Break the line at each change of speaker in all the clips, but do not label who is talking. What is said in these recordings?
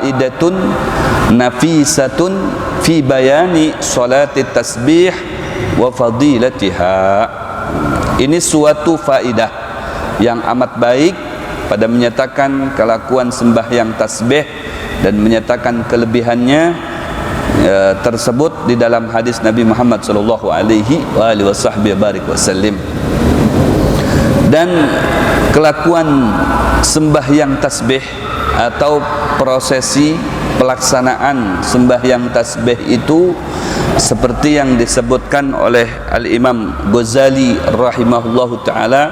faidatun nafisatun fi bayani salati tasbih wa fadilatiha. Ini suatu faidah yang amat baik pada menyatakan kelakuan sembahyang tasbih dan menyatakan kelebihannya tersebut di dalam hadis Nabi Muhammad sallallahu alaihi wasallam. Dan kelakuan sembahyang tasbih atau prosesi pelaksanaan sembahyang tasbih itu seperti yang disebutkan oleh Al-Imam Ghazali rahimahullahu taala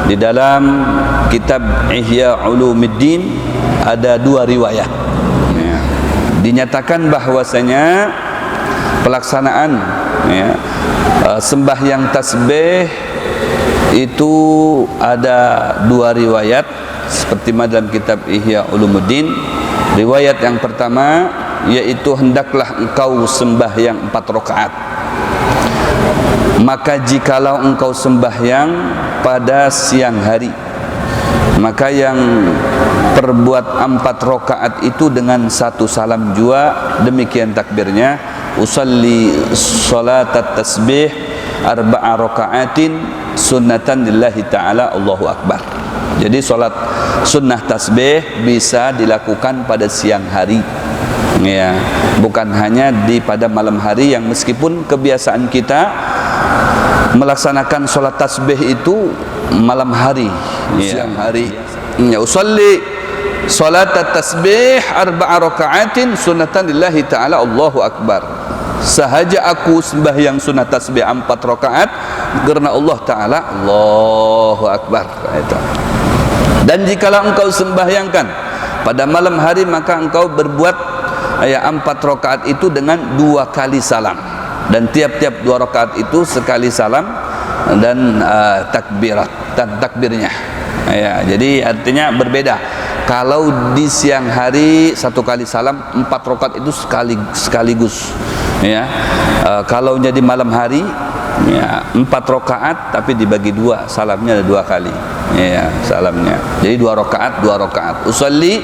di dalam kitab Ihya Ulumuddin. Ada dua riwayat dinyatakan bahwasanya pelaksanaan sembahyang tasbih itu ada dua riwayat seperti dalam kitab Ihya Ulumuddin. Riwayat yang pertama yaitu hendaklah engkau sembahyang 4 rakaat. Maka jikalau engkau sembahyang pada siang hari, maka yang perbuat 4 rakaat itu dengan 1 salam jua, demikian takbirnya, usalli salatat tasbih 4 rakaatin sunnatan lillahi ta'ala, Allahu Akbar. Jadi salat sunnah tasbih bisa dilakukan pada siang hari, ya, bukan hanya pada malam hari, yang meskipun kebiasaan kita melaksanakan salat tasbih itu malam hari, siang hari. Ya, usalli salat tasbih 4 rakaatin sunnatan lillahi ta'ala, Allahu Akbar. Sahaja aku sembahyang sunat tasbih 4 rakaat karena Allah Ta'ala, Allahu Akbar. Itu. Dan jikalau engkau sembahyangkan pada malam hari, maka engkau berbuat 4 rakaat itu dengan 2 kali salam, dan tiap-tiap 2 rakaat itu sekali salam dan takbirnya. Ya, jadi artinya berbeda. Kalau di siang hari 1 kali salam, 4 rakaat itu sekaligus. Ya, kalau jadi malam hari, ya, 4 rakaat tapi dibagi 2, salamnya ada 2 kali. Ya, salamnya. Jadi 2 rakaat, 2 rakaat. Usalli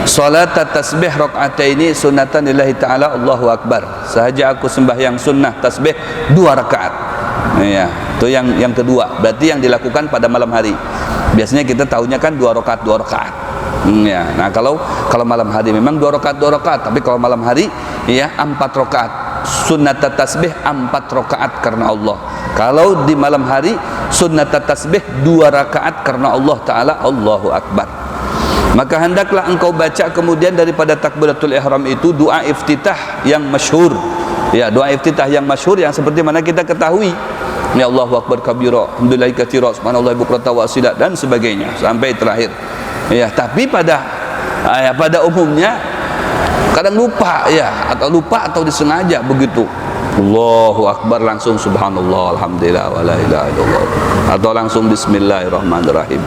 salat tasbih rakaataini sunnatan lillahi ta'ala, Allahu Akbar. Sahaja aku sembahyang sunnah tasbih 2 rakaat. Ya, itu yang kedua. Berarti yang dilakukan pada malam hari. Biasanya kita tahunya kan 2 rakaat, 2 rakaat. Ya, nah kalau malam hari memang 2 rakaat, 2 rakaat, tapi kalau malam hari ya 4 rakaat. Sunnat tasbih 4 rakaat karena Allah. Kalau di malam hari sunnat tasbih 2 rakaat karena Allah Ta'ala, Allahu Akbar. Maka hendaklah engkau baca kemudian daripada takbiratul ihram itu doa iftitah yang masyhur. Ya, doa iftitah yang masyhur yang seperti mana kita ketahui. Ya, Allahu Akbar kabira, alhamdulillahi katsira, subhanallahi bukratan wa asila, dan sebagainya sampai terakhir. Ya, tapi pada umumnya kadang lupa, ya, atau disengaja begitu. Allahu Akbar langsung subhanallah, alhamdulillah, wala ilaha illallah, atau langsung bismillahirrahmanirrahim.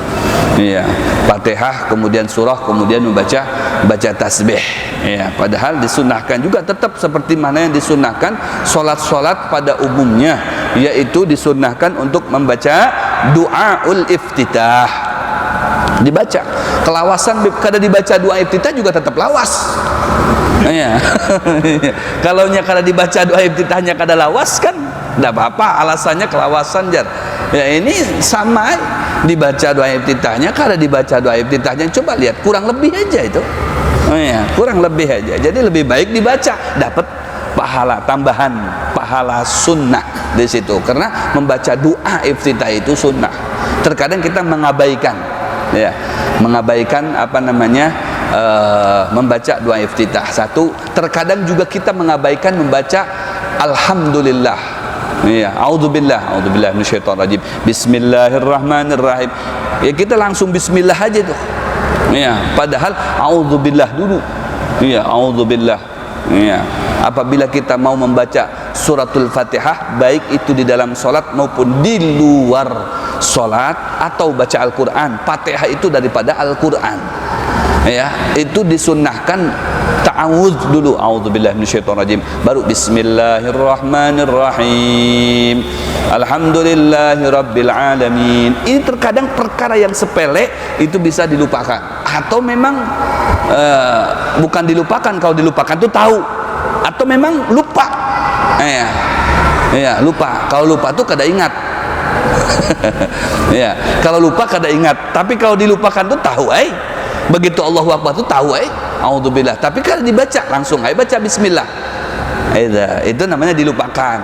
Ya, Fatihah kemudian surah kemudian membaca tasbih. Ya, padahal disunahkan juga tetap seperti mana yang disunahkan solat pada umumnya, yaitu disunahkan untuk membaca doaul iftitah. Dibaca kelawasan, kada dibaca doa iftitah juga tetap lawas. Ya. Kalau kada dibaca doa iftitahnya kada lawas kan tidak apa-apa, alasannya kelawasan jar. Ya, ini sama, dibaca doa iftitahnya kada dibaca doa iftitahnya, coba lihat kurang lebih aja itu. Ya, kurang lebih aja. Jadi lebih baik dibaca, dapat pahala tambahan, pahala sunnah di situ, karena membaca doa iftitah itu sunnah. Terkadang kita mengabaikan, ya, membaca doa iftitah. Satu, terkadang juga kita mengabaikan membaca alhamdulillah. Ya, auzubillah minasyaitonir rajim. Bismillahirrahmanirrahim. Ya, kita langsung bismillah aja tuh. Ya, padahal auzubillah dulu. Ya, auzubillah. Ya, apabila kita mau membaca suratul Fatihah, baik itu di dalam salat maupun di luar salat, atau baca Al-Qur'an, Fatihah itu daripada Al-Qur'an. Ya, itu disunnahkan a'udz dulu, a'udzubillahi minasyaitonirrajim, baru bismillahirrahmanirrahim, alhamdulillahirabbil alamin. Ini terkadang perkara yang sepele itu bisa dilupakan, atau memang bukan dilupakan. Kalau dilupakan tuh tahu, atau memang lupa. Ya, lupa. Kalau lupa tuh kada ingat. Ya, kalau lupa kada ingat. Tapi kalau dilupakan tuh tahu, begitu Allahu Akbar tuh tahu, A'udzubillah. Tapi kalau dibaca langsung, baca bismillah. Itu namanya dilupakan.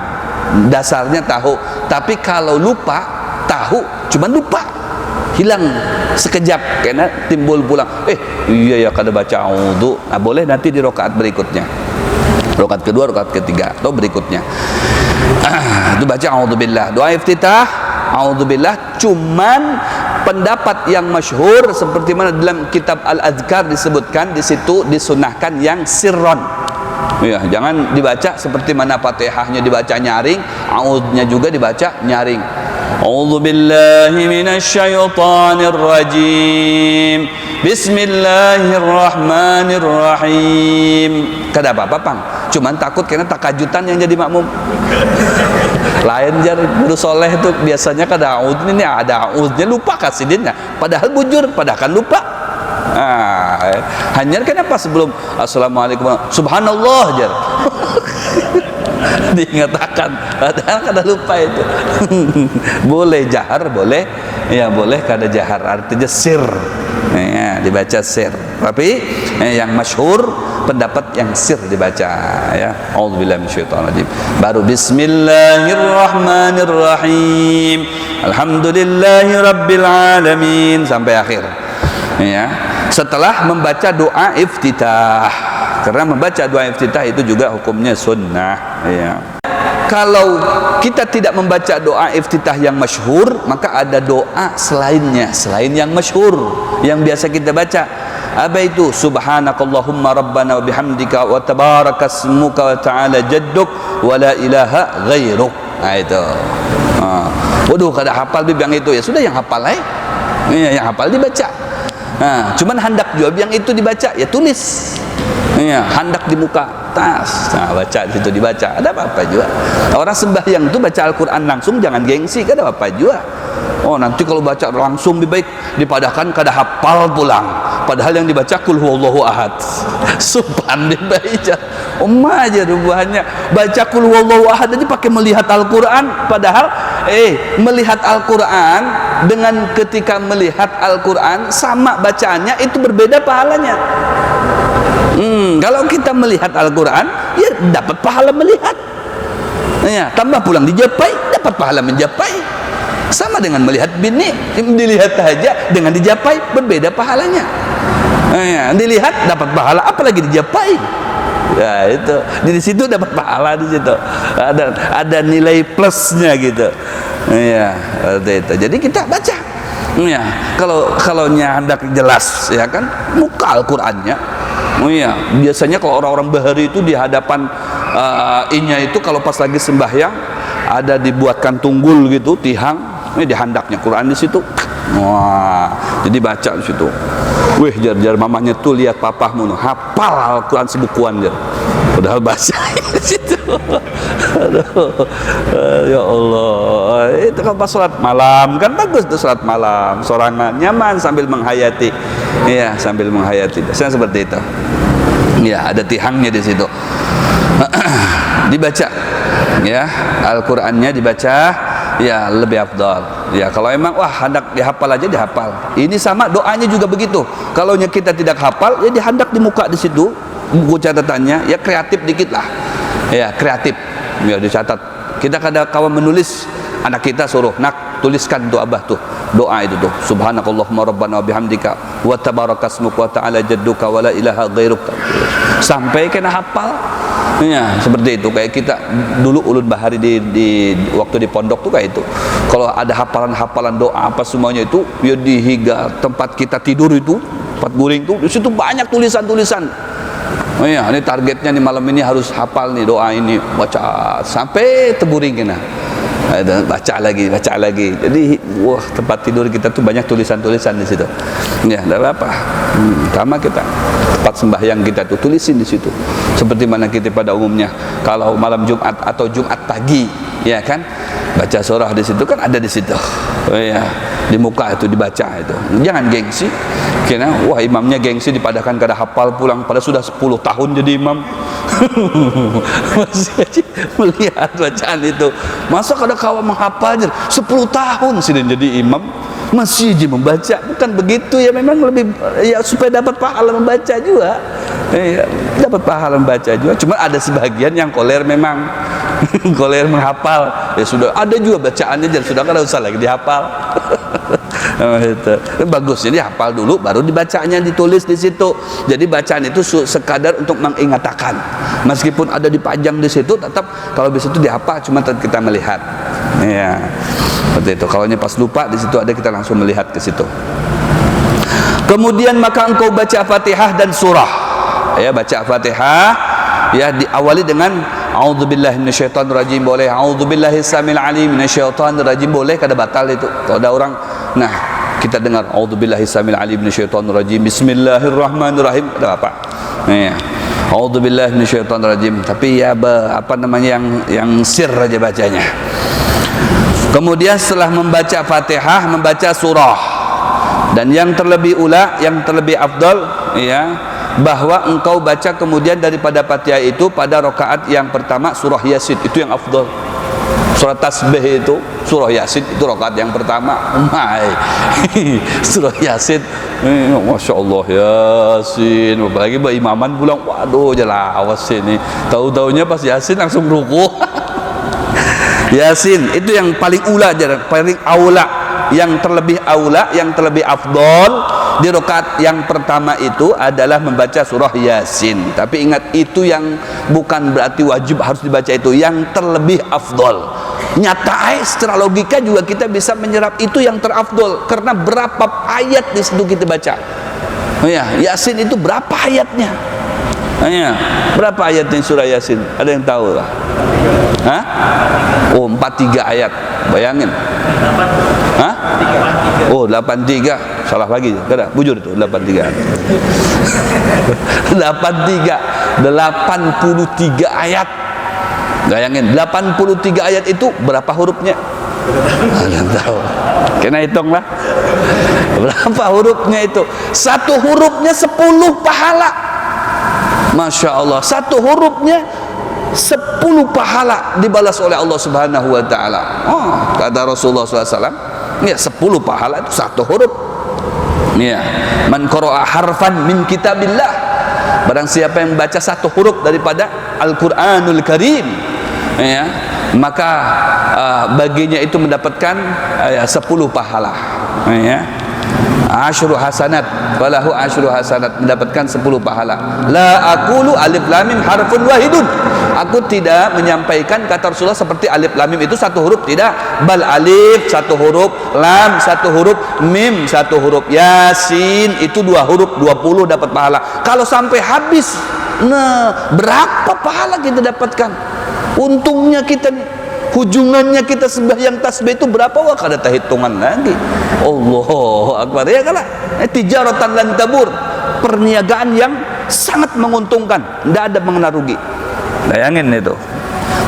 Dasarnya tahu. Tapi kalau lupa, tahu, cuman lupa, hilang sekejap, karena timbul pulang. Iya ya, kada baca a'udzu. Nah, boleh nanti di rakaat berikutnya. Rakaat kedua, rakaat ketiga, atau berikutnya. Itu baca a'udzubillah. Doa iftitah a'udzubillah, cuman pendapat yang masyhur seperti mana dalam kitab Al-Adhkar disebutkan, di situ disunahkan yang sirron. Ya, jangan dibaca seperti mana Fatihahnya dibaca nyaring, a'udznya juga dibaca nyaring. A'udzubillahi minasyaitonir rajim. Bismillahirrahmanirrahim. Kada apa-apa, Pang. Cuman takut karena takajutan yang jadi makmum. Lain jar guru soleh itu biasanya kada a'udz, ini ada a'udznya lupa kasidinnya. Padahal bujur, padahal kan lupa. Hanya kenapa sebelum assalamualaikum subhanallah jar diingatkan, padahal kada lupa itu. Boleh jahar, boleh, ya boleh kada jahar, artinya sir, ya, dibaca sir. Tapi yang masyhur pendapat yang sir dibaca, ya. A'udzubillahi minasyaitonirrajim. Baru bismillahirrahmanirrahim, alhamdulillahirabbil alamin sampai akhir, ya. Setelah membaca doa iftitah, karena membaca doa iftitah itu juga hukumnya sunnah, ya. Kalau kita tidak membaca doa iftitah yang masyhur, maka ada doa selainnya, selain yang masyhur yang biasa kita baca. Apa itu? Subhanakallahumma rabbana wa bihamdika wa tabarakasmuka wa ta'ala jadduk wa la ilaha ghairuk. Itu. Waduh, kada hafal yang itu, ya sudah, yang hafal yang hafal dibaca. Cuman hendak juga yang itu dibaca, ya tulis. Ya, hendak di muka tas. Baca di situ dibaca. Ada apa-apa juga. Orang sembahyang itu baca Al-Qur'an langsung jangan gengsi, kada apa-apa juga. Nanti kalau baca langsung lebih baik dipadahkan kada hafal pulang. Padahal yang dibaca kul huwallahu ahad. Subhan dibaca. Aja rubahannya. Baca kul huwallahu ahad aja pakai melihat Al-Qur'an, padahal melihat Al-Qur'an dengan ketika melihat Al-Qur'an sama bacaannya itu berbeda pahalanya. Kalau kita melihat Al-Quran, ya dapat pahala melihat, ya, tambah pulang dijapai, dapat pahala menjapai. Sama dengan melihat bini, dilihat saja dengan dijapai berbeda pahalanya. Ya, dilihat dapat pahala, apalagi dijapai. Ya, itu di situ dapat pahala, di situ ada nilai plusnya gitu. Ya, itu. Jadi kita baca. Ya, kalau hendak jelas, ya kan, muka Al-Qur'annya. Biasanya kalau orang-orang bahari itu di hadapan inya itu kalau pas lagi sembahyang ada dibuatkan tunggul gitu, tihang, di handaknya Quran di situ. Jadi baca di situ. Wih, jar mamahnya tuh lihat papahmu hafal Al-Quran sebukuan jar. Padahal bahasa di situ. Aduh, ya Allah. Itu kan pas sholat malam kan bagus tuh, sholat malam sorangan nyaman sambil menghayati. Iya, sambil menghayati. Biasanya seperti itu. Ya, ada tihangnya di situ. Dibaca. Ya, Al-Qur'annya dibaca, ya lebih afdal. Ya, kalau emang hendak dihafal aja dihafal. Ini sama doanya juga begitu. Kalau kita tidak hafal, ya dihendak di muka di situ, buku catatannya, ya kreatif dikit lah. Ya, kreatif. Ya, dicatat. Kita kadang kawan menulis, anak kita suruh, nak tuliskan tuh abah tuh doa itu tuh, subhanakallahumma rabbana wa bihamdika wa tabarakasmuka wa ta'ala jadduka wa la ilaha ghairuk, sampai kena hafal. Ya, seperti itu. Kayak kita dulu ulun bahari di waktu di pondok tuh kayak itu. Kalau ada hafalan-hafalan doa apa semuanya itu, ya di higa tempat kita tidur itu, tempat guring tuh, di situ banyak tulisan-tulisan. Ya, ini targetnya nih malam ini harus hafal nih doa ini, baca sampai terguring kena. baca lagi. Jadi wah, tempat tidur kita tuh banyak tulisan-tulisan di situ. Ya, enggak apa-apa. Sama kita. Tempat sembahyang kita tuh tulisin di situ. Seperti mana kita pada umumnya kalau malam Jumat atau Jumat pagi, ya kan? Baca surah di situ kan ada di situ. Oh ya, di muka itu dibaca itu. Jangan gengsi. Kira wah imamnya gengsi dipadahkan kada hafal pulang pada sudah 10 tahun jadi imam. Masih aja melihat bacaan itu. Masa kada kawa menghafal aja 10 tahun sudah jadi imam masih aja membaca. Bukan begitu ya, memang lebih ya supaya dapat pahala membaca juga. Ya, dapat pahala membaca juga. Cuma ada sebagian yang koler memang koler menghafal. Ya sudah ada juga bacaannya jadi sudah kada usah lagi dihafal. Itu bagus, jadi hafal dulu baru dibacanya ditulis di situ. Jadi bacaan itu sekadar untuk mengingatakan, meskipun ada dipajang di situ tetap kalau di situ dihafal, cuma kita melihat ya seperti itu. Kalau pas lupa di situ ada, kita langsung melihat ke situ. Kemudian maka engkau baca Fatihah dan surah, ya baca Fatihah ya diawali dengan a'udzubillahi minasyaitonirrajim boleh, a'udzubillahi samil alim minasyaitonirrajim boleh, kada batal itu. Kalau ada orang, nah kita dengar a'udzubillahi samil alim minasyaitonirrajim bismillahirrahmanirrahim, ada apa? Ya. A'udzubillahi minasyaitonirrajim, tapi ya apa namanya yang sir aja bacanya. Kemudian setelah membaca Fatihah membaca surah. Dan yang terlebih ula, yang terlebih afdal ya, bahwa engkau baca kemudian daripada Fatihah itu pada rakaat yang pertama surah Yasin, itu yang afdal. Surah tasbih itu, surah Yasin itu rakaat yang pertama. Surah Yasin, Masya Allah Yasin. Apalagi imaman pulang, waduh jelas awas ini. Tahu-taunya pas Yasin langsung ruku. Yasin itu yang paling ula, paling aula, yang terlebih aula, yang terlebih afdal di rakaat yang pertama itu adalah membaca surah Yasin. Tapi ingat, itu yang bukan berarti wajib harus dibaca, itu yang terlebih afdal. Nyata secara logika juga kita bisa menyerap itu yang terafdal, karena berapa ayat di situ kita baca. Ya, Yasin itu berapa ayatnya? Ya, berapa ayatnya surah Yasin? Ada yang tahu lah? Hah? Oh, 43 ayat. Bayangin. Hah? Oh, 83. Salah lagi. Kada, bujur itu 83. 83 ayat. Bayangin, 83 ayat itu berapa hurufnya? Kalian tahu. Kena hitung lah. Berapa hurufnya itu? Satu hurufnya 10 pahala. Masya Allah, satu hurufnya 10 pahala dibalas oleh Allah Subhanahu wa taala. Oh, kata Rasulullah SAW, ya 10 pahala itu satu huruf. Ya, man qara'a harfan min kitabillah. Barang siapa yang baca satu huruf daripada Al-Qur'anul Karim, ya, maka baginya itu mendapatkan 10 pahala. Ya. Asyru hasanat, falahu asyru hasanat, mendapatkan 10 pahala. La aqulu alif lam mim harfun wahidun. Aku tidak menyampaikan kata Rasulullah seperti alif lam mim itu satu huruf, tidak. Bal alif satu huruf, lam satu huruf, mim satu huruf, Yasin itu 2 huruf, 20 dapat pahala. Kalau sampai habis, nah berapa pahala kita dapatkan? Untungnya kita nih, hujungannya kita sembahyang tasbih itu berapa? Wah, kada hitungan lagi. Allahu Akbar. Ya kan? Tijaratan lan tabur, perniagaan yang sangat menguntungkan, tidak ada mengenal rugi. Bayangin itu.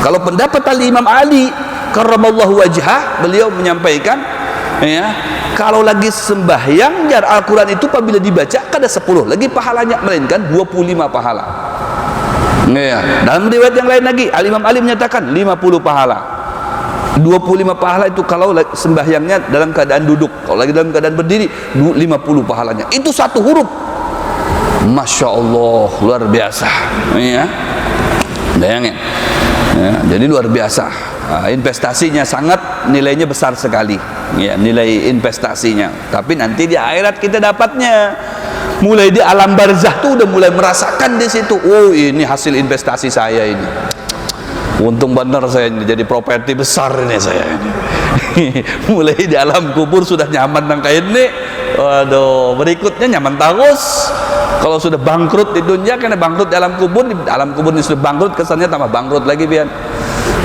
Kalau pendapat Imam Ali karramallahu wajhah, beliau menyampaikan, ya, kalau lagi sembahyang jar Al-Quran itu apabila dibaca kada 10 lagi pahalanya, melainkan 25 pahala. Ya, dalam riwayat yang lain lagi Imam Ali menyatakan 50 pahala. 25 pahala itu kalau sembahyangnya dalam keadaan duduk. Kalau lagi dalam keadaan berdiri 50 pahalanya. Itu satu huruf. Masya Allah, luar biasa. Ya, bayangin. Ya, jadi luar biasa. Investasinya sangat, nilainya besar sekali. Ya, nilai investasinya. Tapi nanti di akhirat kita dapatnya. Mulai di alam barzah tuh udah mulai merasakan di situ. Oh, ini hasil investasi saya ini. Untung benar saya ini, jadi properti besar ini saya ini. Mulai di alam kubur sudah nyaman nang kayak ini. Waduh, berikutnya nyaman terus. Kalau sudah bangkrut di dunia, karena bangkrut di alam kubur ini sudah bangkrut, kesannya tambah bangkrut lagi pian.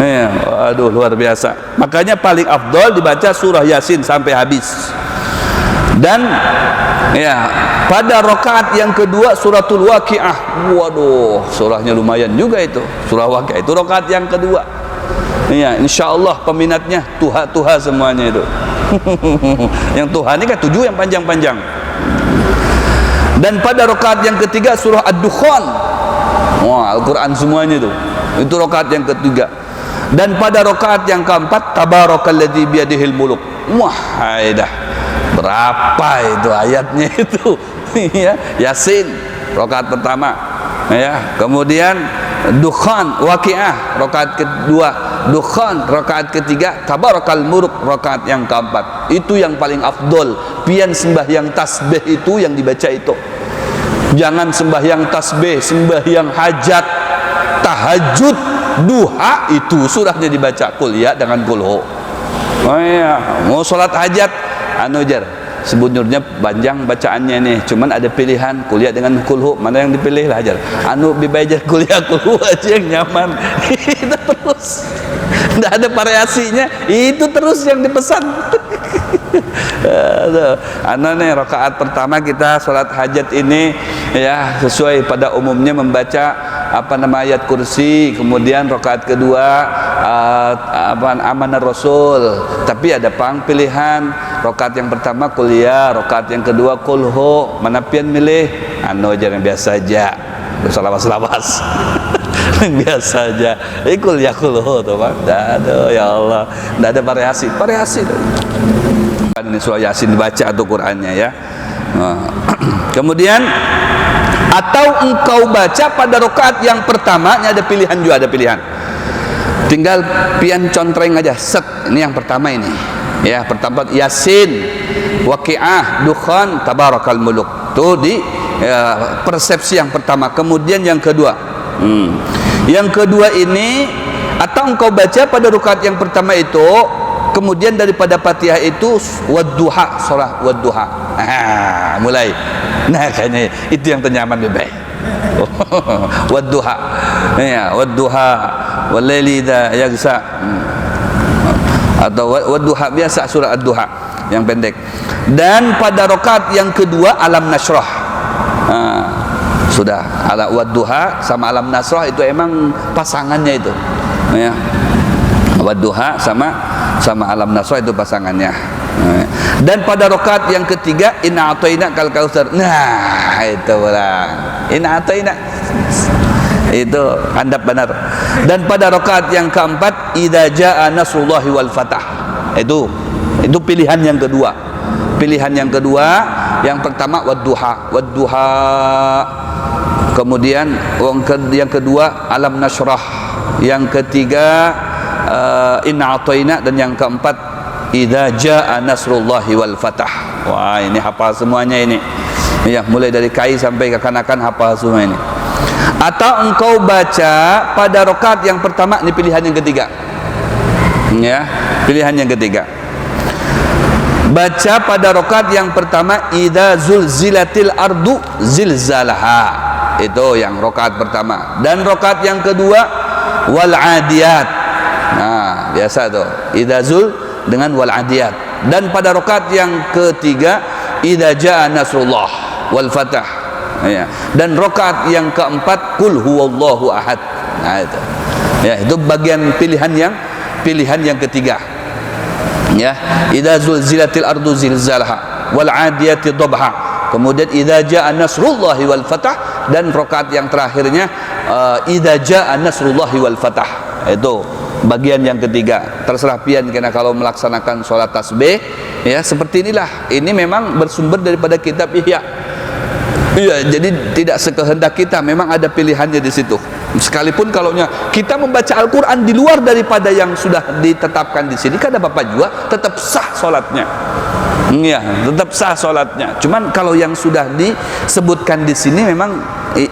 Ya, aduh luar biasa. Makanya paling afdol dibaca surah Yasin sampai habis. Dan ya, pada rakaat yang kedua suratul Waqiah. Waduh, surahnya lumayan juga itu. Surah Waqiah itu rakaat yang kedua. Ya, insyaallah peminatnya tuha-tuha semuanya itu. Yang Tuhan ini kan 7 yang panjang-panjang. Dan pada rakaat yang ketiga surah Ad-Dukhan. Wah, Al-Quran semuanya itu. Itu rakaat yang ketiga. Dan pada rakaat yang keempat Tabarakalladzi biyadihil muluk. Wah, dah. Berapa itu ayatnya itu? Ya, Yasin rakaat pertama. Ya, kemudian Dukhan Waqiah rakaat kedua, Dukhan rakaat ketiga, Tabarakal Muluk rakaat yang keempat. Itu yang paling afdol. Pian sembahyang tasbih itu yang dibaca itu. Jangan sembahyang tasbih, sembahyang hajat, tahajud, duha itu surahnya dibaca Qul ya dengan Qul hu. Oh iya, mau sholat hajat anu jar sebetulnya panjang bacaannya nih, cuman ada pilihan Qul ya dengan Qul hu, mana yang dipilih lah ajar. Anu bibajar Qul ya Qul hu aja yang nyaman. Itu terus. Enggak ada variasinya, itu terus yang dipesan. Anu nih rakaat pertama kita sholat hajat ini ya sesuai pada umumnya membaca apa nama ayat kursi, kemudian rakaat kedua amanah Rasul, tapi ada pilihan rakaat yang pertama kuliah, rakaat yang kedua Qul hu, mana pian milih anu aja yang biasa aja, selawas-selawas. Yang biasa aja kuliah Qul hu tuh Pak. Aduh ya Allah, enggak ada variasi tuh. Ini surah Yasin dibaca atau Qur'annya ya. Kemudian atau engkau baca pada rakaat yang pertama, ini ada pilihan juga, ada pilihan. Tinggal pian contreng aja, set. Ini yang pertama ini. Ya, pertama Yasin, Waqiah, Dukhan, Tabarakal Muluk. Itu di persepsi yang pertama. Kemudian yang kedua. Yang kedua ini atau engkau baca pada rakaat yang pertama itu, kemudian daripada Fatihah itu wadduha, surah wadduha. Mulai. Nah, kayaknya itu yang ternyaman lebih baik. Wadduha. Ya, wadduha walaili idza yaghsa. Atau wadduha biasa surah ad-duha yang pendek. Dan pada rakaat yang kedua alam nasrah. Sudah ala wadduha sama alam nasrah itu emang pasangannya itu. Ya. Wadduha sama alam nasrah itu pasangannya. Dan pada rakaat yang ketiga inna a'taina kal kautsar. Nah, itu orang. Inna a'taina. Itu handap benar. Dan pada rakaat yang keempat idza jaa nasrullahi wal fatah. Itu pilihan yang kedua. Pilihan yang kedua, yang pertama wadduha. Kemudian yang kedua alam nasrah. Yang ketiga inna a'taina, dan yang keempat idza jaa nasrullahi wal fatah. Wah, ini hafal semuanya ini. Ya, mulai dari kai sampai kekanakan hafal semua ini. Atau engkau baca pada rakaat yang pertama, ini pilihan yang ketiga. Ya, pilihan yang ketiga. Baca pada rakaat yang pertama idza zulzilatil ardu zilzalaha. Itu yang rakaat pertama. Dan rakaat yang kedua wal adiyat. Nah, biasa tuh idza zul dengan wal adiyat. Dan pada rakaat yang ketiga idza jaa nasrullah wal fatah. Ya. Dan rakaat yang keempat qul huwallahu ahad. Nah, itu. Ya, itu bagian pilihan yang ketiga. Ya, idza zulzilatil ardu zilzalaha wal adiyati dhabha. Kemudian idza jaa nasrullahi wal fatah, dan rakaat yang terakhirnya idza jaa nasrullahi wal fatah. Itu bagian yang ketiga. Terserah pian, karena kalau melaksanakan sholat tasbih ya seperti inilah. Ini memang bersumber daripada kitab Ihya. Iya, jadi tidak sekehendak kita, memang ada pilihannya di situ. Sekalipun kalau kita membaca Al-Quran di luar daripada yang sudah ditetapkan di sini, kata Bapak juga tetap sah sholatnya. Ya, tetap sah sholatnya. Cuman kalau yang sudah disebutkan di sini memang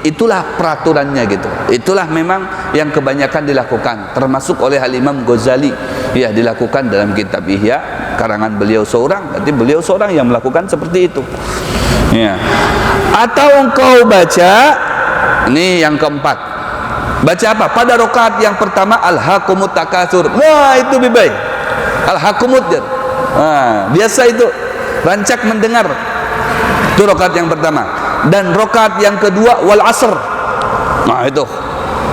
itulah peraturannya gitu. Itulah memang yang kebanyakan dilakukan, termasuk oleh Al-Imam Ghazali. Ya, dilakukan dalam kitab Ihya, karangan beliau seorang. Berarti beliau seorang yang melakukan seperti itu. Ya. Atau engkau baca ini yang keempat. Baca apa? Pada rakaat yang pertama alhaqumut takatsur. Nah, itu bibai. Alhaqumut dia. Biasa itu rancak mendengar. Itu rakaat yang pertama. Dan rakaat yang kedua wal asr. Nah, itu.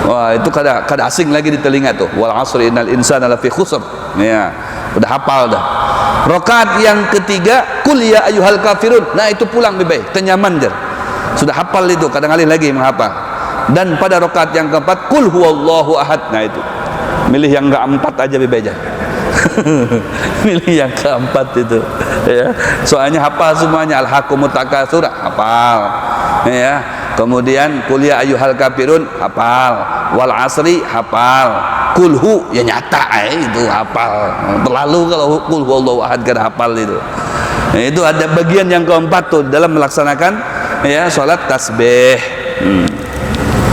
Wah, itu kada asing lagi di telinga tuh. Wal asr innal insana lafi khusr. Ya, udah hafal dah. Rakaat yang ketiga qul ya ayyuhal kafirun. Nah, itu pulang bibai, tenyaman dia. Sudah hafal itu, kadang kali lagi menghafal. Dan pada rakaat yang keempat qul huwallahu ahad. Nah, itu. Milih yang keempat aja bibai aja. Milih yang keempat itu, ya. Soalnya hafal semuanya, alhaqumut takatsur hafal, ya. Kemudian qul ya ayyuhal kafirun hafal, wal asri hafal, kulhu ya nyata itu hafal. Terlalu kalau qul huwallahu ahad kan hafal itu. Nah, itu ada bagian yang keempat tuh dalam melaksanakan ya salat tasbih.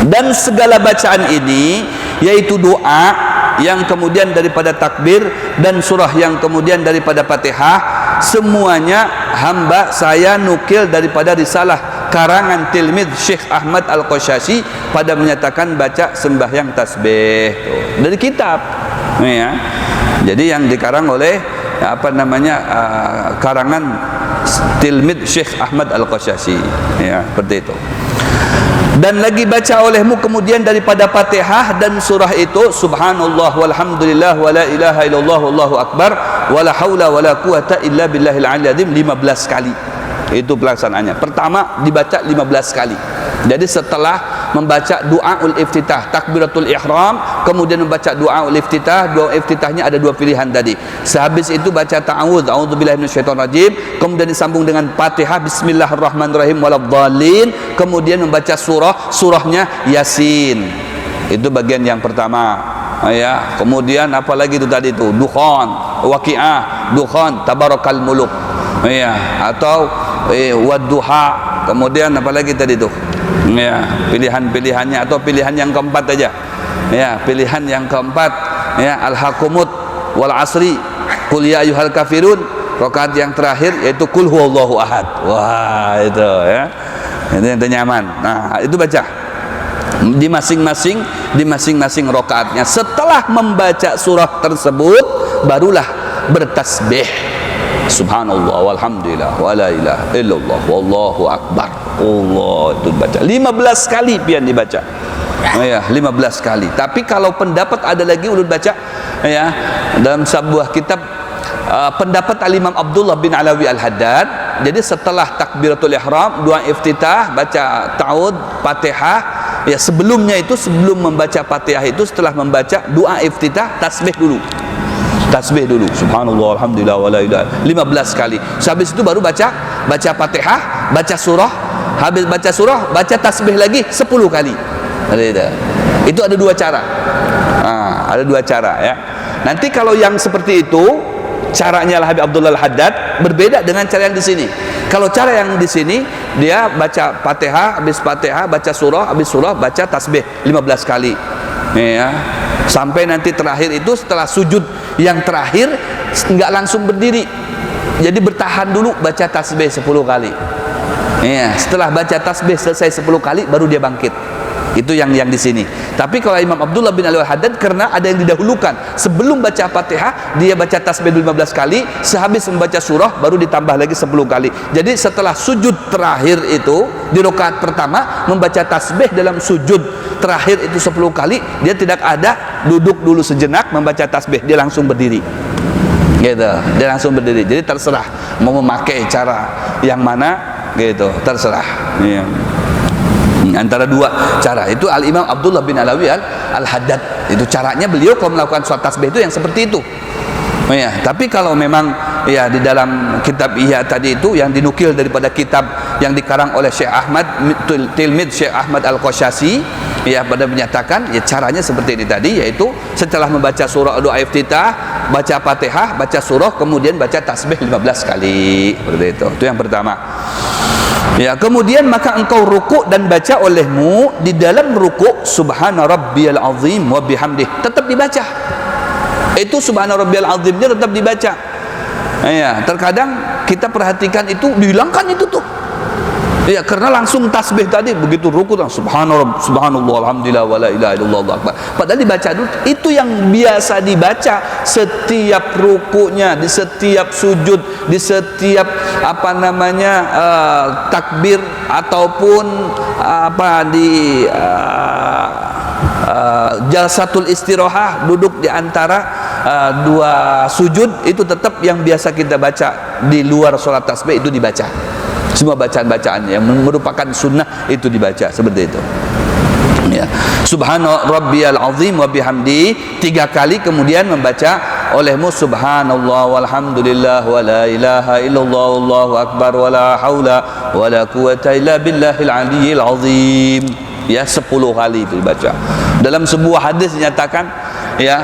Dan segala bacaan ini yaitu doa yang kemudian daripada takbir dan surah yang kemudian daripada Fatihah, semuanya hamba saya nukil daripada risalah karangan tilmid Syekh Ahmad Al-Qashasi pada menyatakan baca sembahyang tasbih dari kitab, ya. Jadi yang dikarang oleh apa namanya karangan tilmid Syekh Ahmad Al-Qashasi, ya, seperti itu. Dan lagi baca olehmu kemudian daripada Fatihah dan surah itu subhanallah walhamdulillah wala ilaha illallah wallahu akbar wala haula wala quwata illa billahil aliyil azim 15 kali. Itu pelaksanaannya. Pertama dibaca 15 kali. Jadi setelah membaca doaul iftitah, takbiratul ihram, kemudian membaca doaul iftitah, doa iftitahnya ada dua pilihan tadi. Sehabis itu baca ta'awudz, a'udzubillahi minasyaitonir rajim, kemudian disambung dengan Fatihah bismillahirrahmanirrahim waladhdallin, kemudian membaca surahnya Yasin. Itu bagian yang pertama. Ya, kemudian apalagi itu tadi itu Dukhan, Waqiah, Dukhan, Tabarakal Muluk. Ya, atau Wadduha, kemudian apalagi tadi itu. Ya, pilihan-pilihannya atau pilihan yang keempat aja. Ya, pilihan yang keempat ya alhaqumut wal asri qul ya ayyuhal kafirun. Rakaat yang terakhir yaitu qul huwallahu ahad. Wah, itu ya. Itu yang ternyaman. Nah, itu baca di masing-masing rakaatnya. Setelah membaca surah tersebut barulah bertasbih. Subhanallah walhamdulillah wala ilaha illallah wallahu akbar. Allah, itu baca 15 kali pian dibaca. Ya, 15 kali. Tapi kalau pendapat ada lagi ulun baca ya dalam sebuah kitab pendapat Al-Imam Abdullah bin Alawi Al-Haddad. Jadi setelah takbiratul ihram, doa iftitah, baca ta'awudz, Fatihah, ya sebelumnya itu sebelum membaca Fatihah itu setelah membaca doa iftitah tasbih dulu. Tasbih dulu. Subhanallah alhamdulillah wala ilaha 15 kali. Habis itu baru baca Fatihah, baca surah. Habis baca surah, baca tasbih lagi 10 kali. Itu ada dua cara. Ada dua cara ya. Nanti kalau yang seperti itu caranya Habib Abdullah Al-Haddad berbeda dengan cara yang di sini. Kalau cara yang di sini dia baca Fatihah, habis Fatihah baca surah, habis surah baca tasbih 15 kali. Ya. Sampai nanti terakhir itu setelah sujud yang terakhir enggak langsung berdiri. Jadi bertahan dulu baca tasbih 10 kali. Ya, setelah baca tasbih selesai 10 kali baru dia bangkit. Itu yang di sini. Tapi kalau Imam Abdullah bin Alawi Al-Haddad karena ada yang didahulukan. Sebelum baca Fatihah dia baca tasbih 15 kali, sehabis membaca surah baru ditambah lagi 10 kali. Jadi setelah sujud terakhir itu di rakaat pertama membaca tasbih dalam sujud terakhir itu 10 kali, dia tidak ada duduk dulu sejenak membaca tasbih, dia langsung berdiri. Gitu. Dia langsung berdiri. Jadi terserah mau memakai cara yang mana gitu, terserah. Ya. Antara dua cara itu Al-Imam Abdullah bin Alawi Al-Haddad itu caranya beliau kalau melakukan sholat tasbih itu yang seperti itu. Ya, tapi kalau memang ya di dalam kitab Ihya tadi itu yang dinukil daripada kitab yang dikarang oleh Syekh Ahmad tilmid Syekh Ahmad Al-Qashasi ya pada menyatakan ya caranya seperti ini tadi, yaitu setelah membaca surah doa iftitah, baca Fatihah, baca surah, kemudian baca tasbih 15 kali. Seperti itu. Itu yang pertama. Ya, kemudian maka engkau rukuk dan baca olehmu di dalam rukuk subhana rabbiyal azim wa bihamdih, tetap dibaca. Itu subhana rabbiyal azimnya tetap dibaca. Ya, terkadang kita perhatikan itu dihilangkan itu tuh. Ya, karena langsung tasbih tadi begitu ruku subhanallah, subhanallah, alhamdulillah, wala ilaha illallah, Allahu akbar. Padahal dibaca dulu. Itu yang biasa dibaca setiap rukunya, di setiap sujud, di setiap takbir ataupun di jalsatul istirahah, duduk di antara dua sujud, itu tetap yang biasa kita baca. Di luar sholat tasbih itu dibaca. Semua bacaan-bacaan yang merupakan sunnah itu dibaca seperti itu. Ya. Subhana rabbiyal azim wa bihamdi 3 kali, kemudian membaca olehmu subhanallah walhamdulillah wa la ilaha illallah wallahu akbar wa la haula wa la quwata illa billahil aliyyil azim. Ya, 10 kali itu dibaca. Dalam sebuah hadis dinyatakan, ya,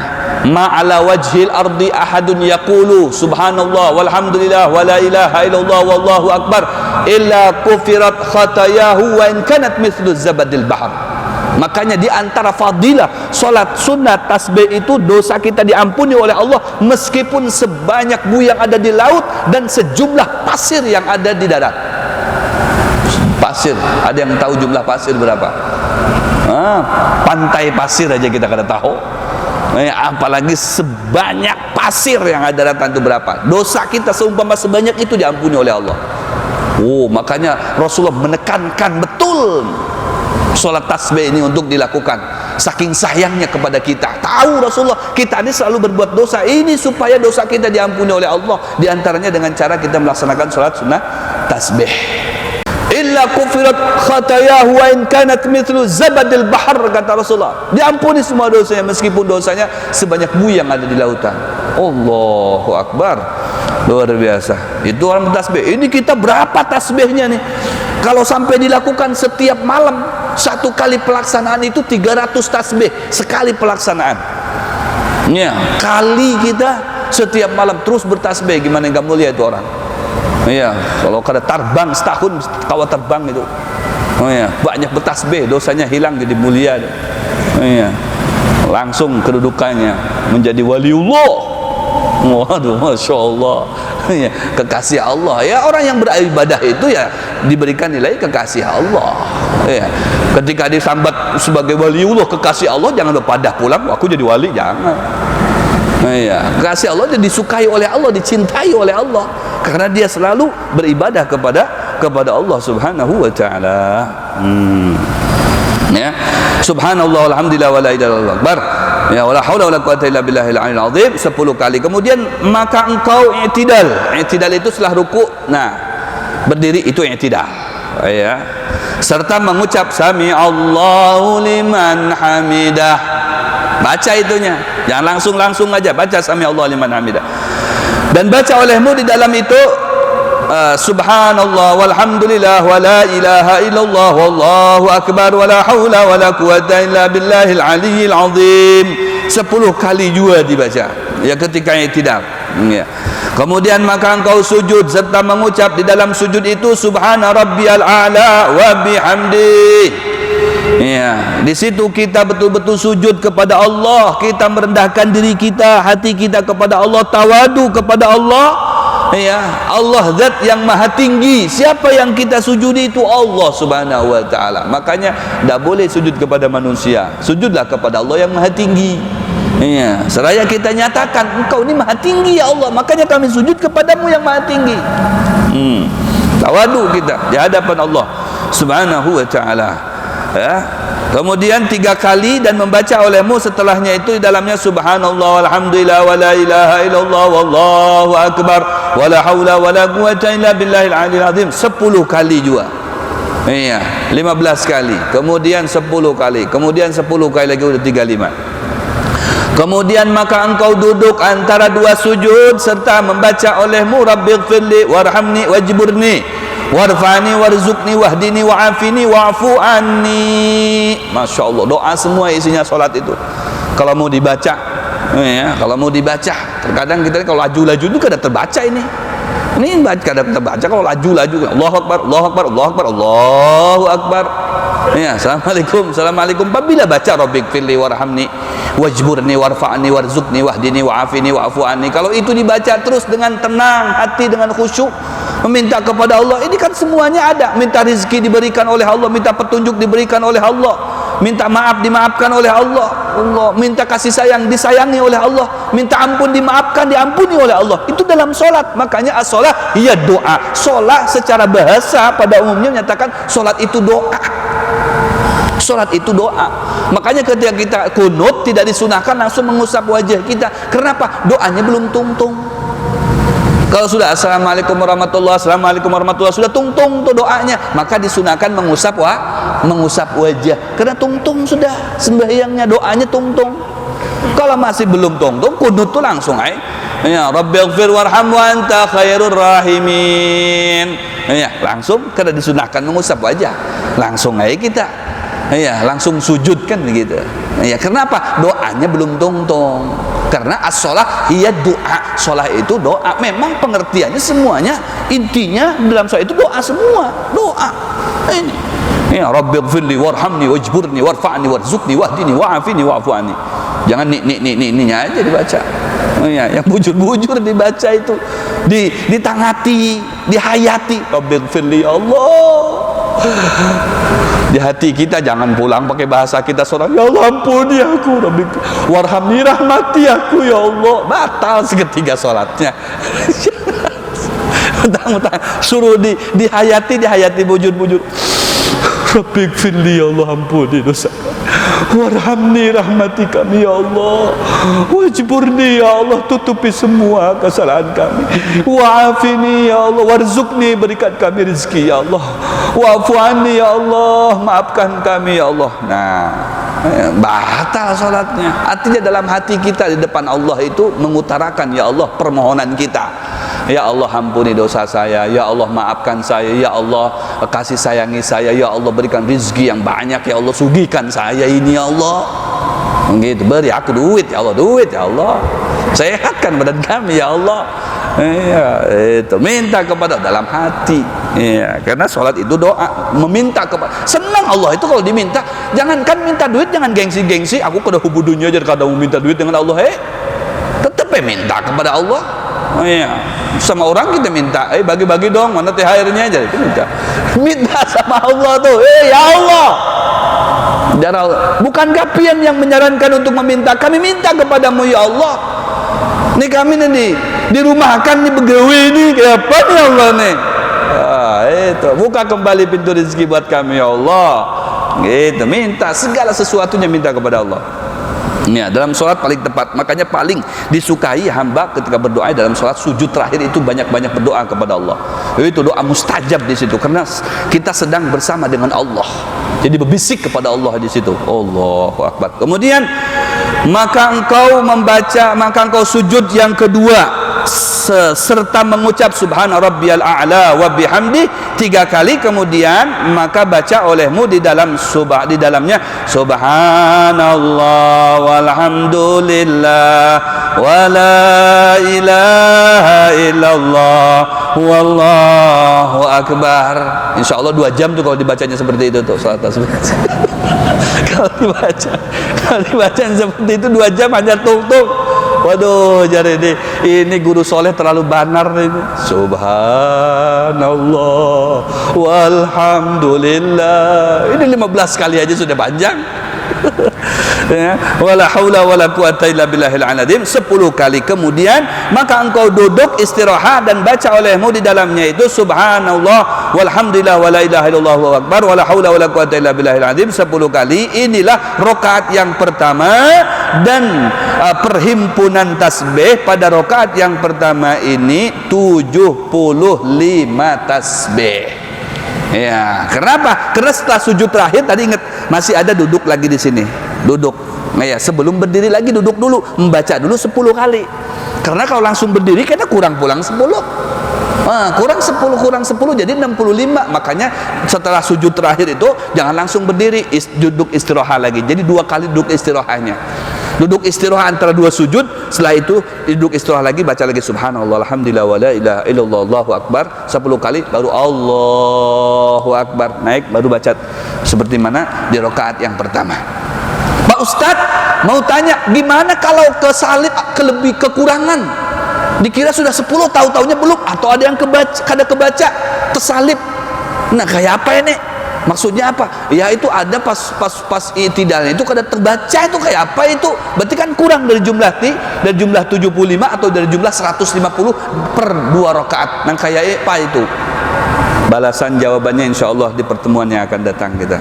ma'ala wajhil ardi ahadun yaqulu subhanallah walhamdulillah wa la ilaha illallah wallahu akbar illa kufirat khatayahu wa in kanat mithlu zabadil bahr. Makanya di antara fadilah salat sunat tasbih itu, dosa kita diampuni oleh Allah meskipun sebanyak buih yang ada di laut dan sejumlah pasir yang ada di darat. Pasir, ada yang tahu jumlah pasir berapa? Pantai pasir aja kita kada tahu, apalagi sebanyak pasir yang ada daratan itu berapa. Dosa kita seumpama sebanyak itu diampuni oleh Allah. Makanya Rasulullah menekankan betul sholat tasbih ini untuk dilakukan, saking sayangnya kepada kita. Tahu Rasulullah kita ini selalu berbuat dosa, ini supaya dosa kita diampuni oleh Allah, diantaranya dengan cara kita melaksanakan sholat sunnah tasbih. Illa kufirat khatayahu wa in kanat mithlu zabadil bahr, kata Rasulullah, diampuni semua dosanya meskipun dosanya sebanyak buih yang ada di lautan. Allahu akbar, luar biasa. Itu orang bertasbih. Ini kita berapa tasbihnya nih? Kalau sampai dilakukan setiap malam, 1 kali pelaksanaan itu 300 tasbih sekali pelaksanaan. Ya, kali kita setiap malam terus bertasbih, gimana enggak mulia itu orang? Iya, kalau kada terbang setahun kawa terbang itu. Iya, banyak bertasbih, dosanya hilang jadi mulia. Iya. Langsung kedudukannya menjadi waliullah. Waduh, Masya Allah. Ya, kekasih Allah. Ya, orang yang beribadah itu ya diberikan nilai kekasih Allah. Ya, ketika disambat sebagai waliullah, kekasih Allah, jangan lupa dah pulang aku jadi wali, jangan. Ya, kekasih Allah dia disukai oleh Allah, dicintai oleh Allah karena dia selalu beribadah kepada Allah Subhanahu wa taala. Ya, subhanallah walhamdulillah wala ilaha illallah akbar. Ya, wala haula wala quwata illa billahil aliyil azim 10 kali. Kemudian maka engkau i'tidal. I'tidal itu setelah ruku, nah, berdiri itu i'tidal. Ya. Serta mengucap sami Allahu liman hamidah. Baca itunya, jangan langsung aja baca sami Allahu liman hamidah. Dan baca olehmu di dalam itu subhanallah walhamdulillah wa la ilaha illallah wallahu akbar wa la haula wa la quwata illa billahil aliyyil azim 10 kali juga dibaca ya ketika i'tidal. Ya. Kemudian maka engkau sujud serta mengucap di dalam sujud itu subhana rabbiyal a'la wa bihamdi. Ya, di situ kita betul-betul sujud kepada Allah, kita merendahkan diri kita, hati kita kepada Allah, tawadu kepada Allah. Ya, Allah zat yang maha tinggi. Siapa yang kita sujudi itu Allah Subhanahu wa taala. Makanya tidak boleh sujud kepada manusia. Sujudlah kepada Allah yang maha tinggi. Ya, seraya kita nyatakan engkau ini maha tinggi ya Allah, makanya kami sujud kepadamu yang maha tinggi. Tawadu kita di hadapan Allah Subhanahu wa taala. Ya. Kemudian 3 kali dan membaca olehmu setelahnya itu di dalamnya subhanallah walhamdulillah wa la ilaha illallah wallahu akbar wa la haula wa la quwata illa billahil aliyil azim 10 kali juga. Iya, 15 kali. Kemudian 10 kali. Kemudian 10 kali lagi udah 35. Kemudian maka engkau duduk antara 2 sujud serta membaca olehmu rabbighfirli warhamni wajburni warfani warzuqni wahdini wa'afini wa'fu anni. Masya Allah, doa semua isinya solat itu kalau mau dibaca. Ya, kalau mau dibaca, terkadang kita kalau laju-laju itu kada terbaca ini kada terbaca. Kalau laju-laju Allahu akbar Allahu akbar Allahu akbar Allahu akbar. Ya, assalamualaikum assalamualaikum. Apabila baca rabbighfirli warhamni wajburni warfa'ni warzuqni wahdini wa'afini wa'fu anni, kalau itu dibaca terus dengan tenang hati, dengan khusyuk, meminta kepada Allah ini kan semuanya ada. Minta rezeki diberikan oleh Allah, minta petunjuk diberikan oleh Allah, minta maaf dimaafkan oleh Allah, minta kasih sayang disayangi oleh Allah, minta ampun dimaafkan diampuni oleh Allah. Itu dalam solat. Makanya as-solah iya doa. Solat secara bahasa pada umumnya menyatakan solat itu doa. Solat itu doa. Makanya ketika kita kunut tidak disunahkan langsung mengusap wajah kita. Kenapa? Doanya belum tungtung. Kalau sudah assalamualaikum warahmatullahi, assalamualaikum warahmatullahi, sudah tungtung tuh doanya, maka disunahkan mengusap wajah. Karena tungtung sudah sembahyangnya, doanya tungtung. Kalau masih belum tungtung, kunut tuh langsung ya Rabbighfir warham wa anta khairur rahimin. Ya, langsung karena disunahkan mengusap wajah. Langsung kita. Ya, langsung sujud kan begitu. Ya, kenapa? Doanya belum tungtung. Karena as-sholah iya doa. Sholah itu doa. Memang pengertiannya semuanya, intinya dalam sholah itu doa semua. Doa. Ini. Ya Rabbighfirli warhamni wajburni warfa'ni warzuqni wahdini wa'afini wa'fu anni. Jangan nih aja dibaca. Ya, yang bujur-bujur dibaca itu ditangati, dihayati. Rabbighfirli ya Allah. Di hati kita jangan pulang pakai bahasa kita seorang, ya Allah ampuni aku, Rabbi warhamni rahmati aku ya Allah. Batal seketika sholatnya. Suruh dihayati bujur-bujur. Rabbighfirli ya Allah ampuni dosa. Warhamni rahmati kami ya Allah. Wajburni ya Allah, tutupi semua kesalahan kami. Wa'afini ya Allah, warzuqni, berikan kami rezeki ya Allah. Wa'fu anni ya Allah, maafkan kami ya Allah. Nah, batal salatnya. Artinya dalam hati kita di depan Allah itu mengutarakan ya Allah permohonan kita. Ya Allah ampuni dosa saya, ya Allah maafkan saya, ya Allah kasih sayangi saya, ya Allah berikan rezeki yang banyak, ya Allah sugihkan saya ini ya Allah. Begitu, beri aku duit ya Allah, duit ya Allah. Sehatkan badan kami ya Allah. Ya, itu minta kepada dalam hati. Ya, karena sholat itu doa, meminta kepada. Senang Allah itu kalau diminta. Jangankan minta duit, jangan gengsi-gengsi. Aku kada hubudunya aja kada mau minta duit dengan Allah. Tetap minta kepada Allah. Oh iya, sama orang kita minta, bagi-bagi dong, mana THR-nya aja itu minta sama Allah tuh, ya Allah. Bukan kapian yang menyarankan untuk meminta, kami minta kepadamu ya Allah. Nih kami nih dirumahkan nih begawi nih, kenapa nih Allah nih? Itu buka kembali pintu rezeki buat kami ya Allah. Gitu, minta segala sesuatunya minta kepada Allah. Ya, dalam sholat paling tepat. Makanya paling disukai hamba ketika berdoa dalam sholat sujud terakhir itu banyak-banyak berdoa kepada Allah. Itu doa mustajab di situ karena kita sedang bersama dengan Allah. Jadi berbisik kepada Allah di situ. Allahu Akbar. Kemudian maka engkau sujud yang kedua serta mengucap subhana rabbiyal a'la wa bihamdi 3 kali, kemudian maka baca olehmu di dalamnya subhanallah walhamdulillah wa la ilaha illallah wallahu akbar. Insyaallah 2 jam tuh kalau dibacanya seperti itu tuh salat tasbih. Kalau dibaca seperti itu 2 jam hanya tung-tung. Waduh, jadi ini guru soleh terlalu banar ini. Subhanallah walhamdulillah. Ini 15 kali aja sudah panjang. Ya, wala haula wala quwata illa billahil azim 10 kali. Kemudian maka engkau duduk istirahat dan baca olehmu di dalamnya itu subhanallah walhamdulillah wala ilaha illallah wa akbar wala haula wala quwata illa billahil azim 10 kali. Inilah rakaat yang pertama dan perhimpunan tasbih pada rakaat yang pertama ini 75 tasbih. Ya, kenapa? Karena setelah sujud terakhir tadi ingat masih ada duduk lagi di sini. Duduk. Nah ya, sebelum berdiri lagi duduk dulu, membaca dulu 10 kali. Karena kalau langsung berdiri kita kurang pulang 10. Kurang 10 jadi 65. Makanya setelah sujud terakhir itu jangan langsung berdiri, duduk istirahat lagi. Jadi 2 kali duduk istirahatnya. Duduk istirahat antara 2 sujud, setelah itu duduk istirahat lagi, baca lagi subhanallah alhamdulillah wala ilaha illallah allahu akbar 10 kali, baru Allahu akbar, naik baru baca seperti mana di rakaat yang pertama. Pak Ustadz mau tanya, gimana kalau kesalib kekurangan? Dikira sudah 10, tahu-taunya belum, atau ada yang kebaca tersalib. Nah, kayak apa ini? Maksudnya apa? Ya itu ada pas i'tidalnya itu kada terbaca, itu kayak apa itu? Berarti kan kurang dari jumlah 75 atau dari jumlah 150 per 2 rakaat. Nah, kayak apa itu? Balasan jawabannya insya Allah di pertemuan yang akan datang kita.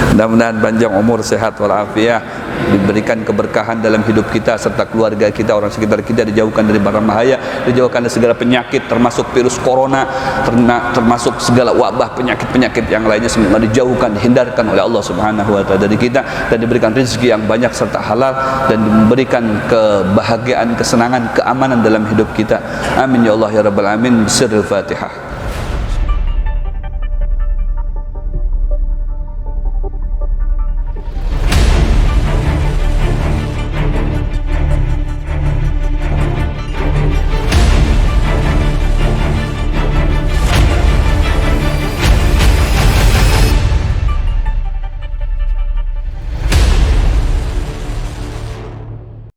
Mudah-mudahan panjang umur, sehat walafiat, diberikan keberkahan dalam hidup kita serta keluarga kita, orang sekitar kita, dijauhkan dari barang bahaya, dijauhkan dari segala penyakit termasuk virus corona, termasuk segala wabah penyakit-penyakit yang lainnya, semua dijauhkan, dihindarkan oleh Allah Subhanahu wa taala dari kita, dan diberikan rezeki yang banyak serta halal, dan diberikan kebahagiaan, kesenangan, keamanan dalam hidup kita. Amin ya Allah ya rabbal alamin. Sirrul Fatihah.